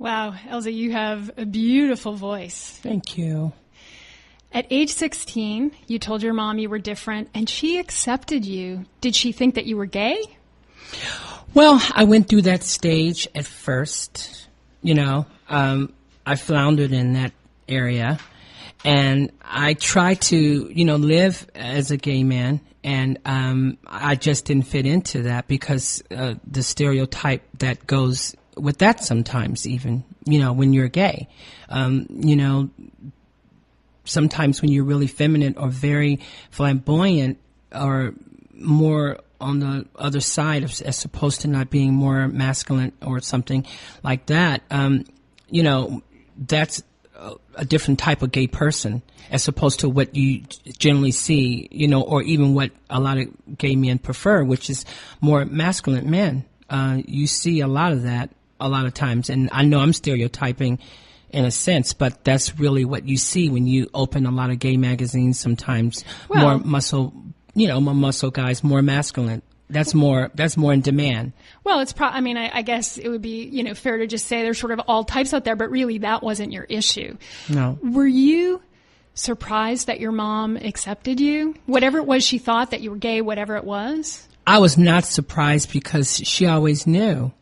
Wow, Elsie, you have a beautiful voice. Thank you. At age 16, you told your mom you were different, and she accepted you. Did she think that you were gay? Well, I went through that stage at first. I floundered in that area, and I tried to, live as a gay man, and I just didn't fit into that because the stereotype that goes with that sometimes, even, when you're gay. Sometimes when you're really feminine or very flamboyant or more on the other side as opposed to not being more masculine or something like that, that's a different type of gay person as opposed to what you generally see, or even what a lot of gay men prefer, which is more masculine men. You see a lot of that a lot of times, and I know I'm stereotyping in a sense, but that's really what you see when you open a lot of gay magazines sometimes. More muscle, more muscle guys, more masculine. That's more in demand. Well, it's I guess it would be, fair to just say there's sort of all types out there, but really that wasn't your issue. No. Were you surprised that your mom accepted you? Whatever it was she thought, that you were gay, whatever it was? I was not surprised because she always knew.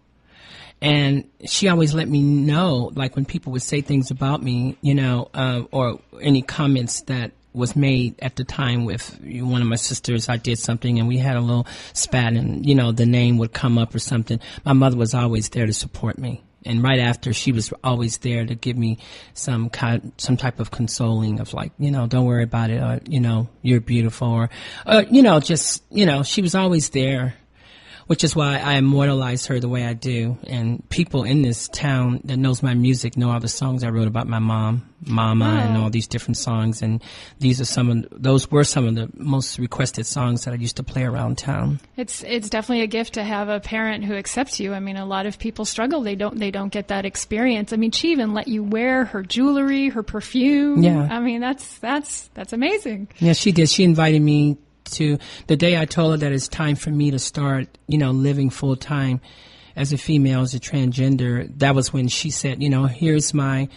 And she always let me know, like when people would say things about me, or any comments that was made at the time with one of my sisters. I did something and we had a little spat and, the name would come up or something. My mother was always there to support me. And right after, she was always there to give me some type of consoling of like, don't worry about it, or, you're beautiful, or she was always there. Which is why I immortalize her the way I do. And people in this town that knows my music know all the songs I wrote about my mama, and all these different songs. And those were some of the most requested songs that I used to play around town. It's definitely a gift to have a parent who accepts you. A lot of people struggle. They don't get that experience. She even let you wear her jewelry, her perfume. Yeah. That's amazing. Yeah, she did. She invited me to the day I told her that it's time for me to start, living full time as a female, as a transgender. That was when she said, here's my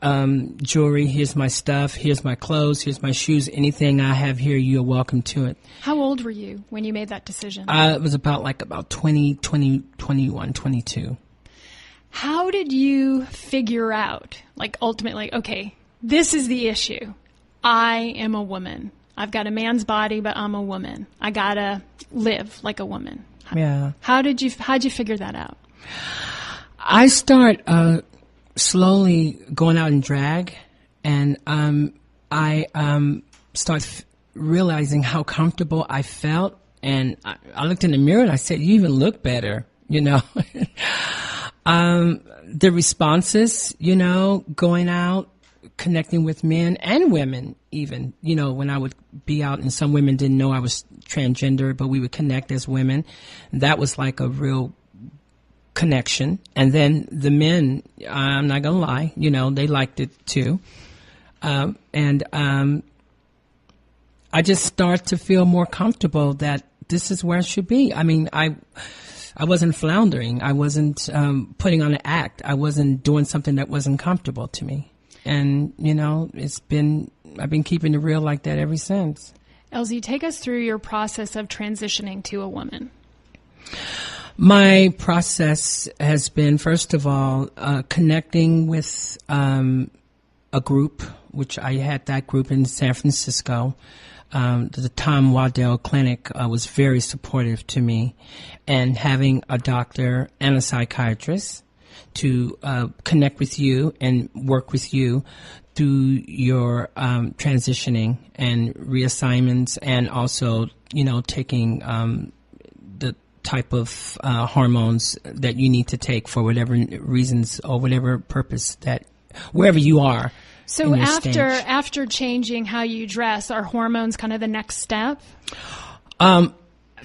jewelry, here's my stuff, here's my clothes, here's my shoes. Anything I have here, you're welcome to it. How old were you when you made that decision? It was about 20, 21, 22. How did you figure out, ultimately, okay, this is the issue. I am a woman. I've got a man's body, but I'm a woman. I gotta live like a woman. Yeah. How'd you figure that out? I start slowly going out in drag, and I start realizing how comfortable I felt. And I looked in the mirror and I said, "You even look better," The responses, going out, connecting with men and women even, when I would be out and some women didn't know I was transgender, but we would connect as women. That was like a real connection. And then the men, I'm not going to lie, they liked it too. And I just start to feel more comfortable that this is where I should be. I wasn't floundering. I wasn't putting on an act. I wasn't doing something that wasn't comfortable to me. And, I've been keeping it real like that ever since. Elsie, take us through your process of transitioning to a woman. My process has been, first of all, connecting with a group, which I had that group in San Francisco. The Tom Waddell Clinic was very supportive to me, and having a doctor and a psychiatrist to connect with you and work with you through your transitioning and reassignments, and also, taking the type of hormones that you need to take for whatever reasons or whatever purpose that wherever you are. So after changing how you dress, are hormones kind of the next step?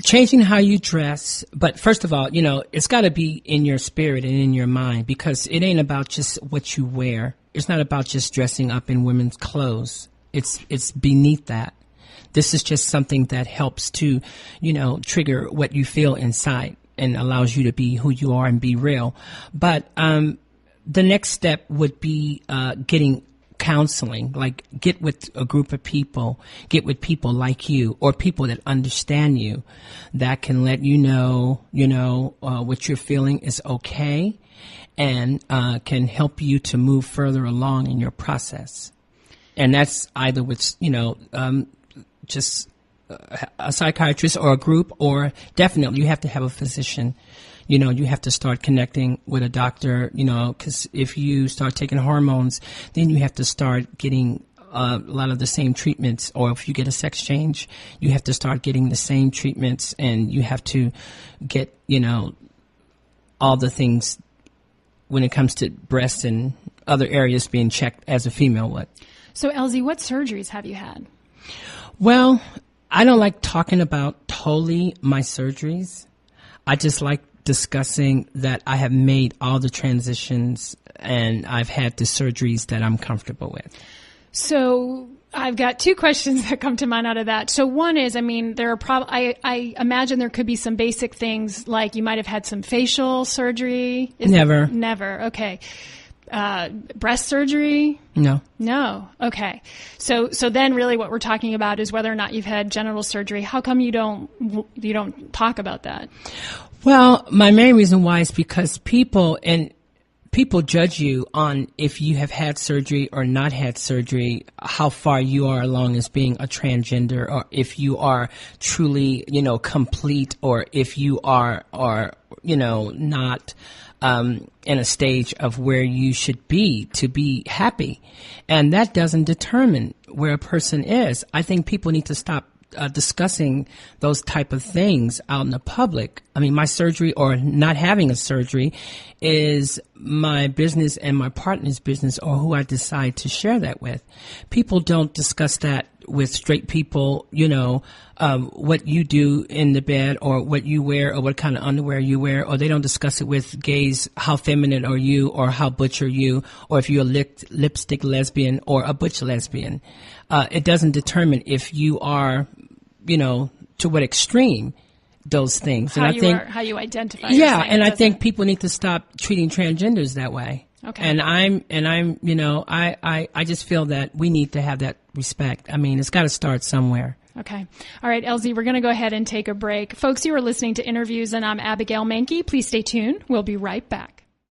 Changing how you dress, but first of all, it's got to be in your spirit and in your mind, because it ain't about just what you wear. It's not about just dressing up in women's clothes. It's beneath that. This is just something that helps to, trigger what you feel inside and allows you to be who you are and be real. But the next step would be getting counseling, like get with a group of people, get with people like you or people that understand you that can let you know, what you're feeling is okay and can help you to move further along in your process. And that's either with, just a psychiatrist or a group, or definitely you have to have a physician. You have to start connecting with a doctor, because if you start taking hormones, then you have to start getting a lot of the same treatments. Or if you get a sex change, you have to start getting the same treatments, and you have to get, all the things when it comes to breasts and other areas being checked as a female would. So, Elsie, what surgeries have you had? Well, I don't like talking about totally my surgeries. I just like discussing that I have made all the transitions and I've had the surgeries that I'm comfortable with. So I've got two questions that come to mind out of that. So one is, there are I imagine there could be some basic things like you might have had some facial surgery. Never. Never. Okay. Breast surgery? No. No. Okay. So then really what we're talking about is whether or not you've had genital surgery. How come you don't talk about that? Well, my main reason why is because people judge you on if you have had surgery or not had surgery, how far you are along as being a transgender, or if you are truly, complete, or if you are not in a stage of where you should be to be happy. And that doesn't determine where a person is. I think people need to stop discussing those type of things out in the public. My surgery or not having a surgery is my business and my partner's business, or who I decide to share that with. People don't discuss that with straight people, what you do in the bed or what you wear or what kind of underwear you wear, or they don't discuss it with gays, how feminine are you or how butch are you, or if you're a lipstick lesbian or a butch lesbian. It doesn't determine if you are, to what extreme those things. How you identify. Yeah, and I think people need to stop treating transgenders that way. Okay. And I just feel that we need to have that respect. It's got to start somewhere. Okay. All right, Elsie, we're going to go ahead and take a break. Folks, you are listening to Interviews, and I'm Abigail Mankey. Please stay tuned. We'll be right back.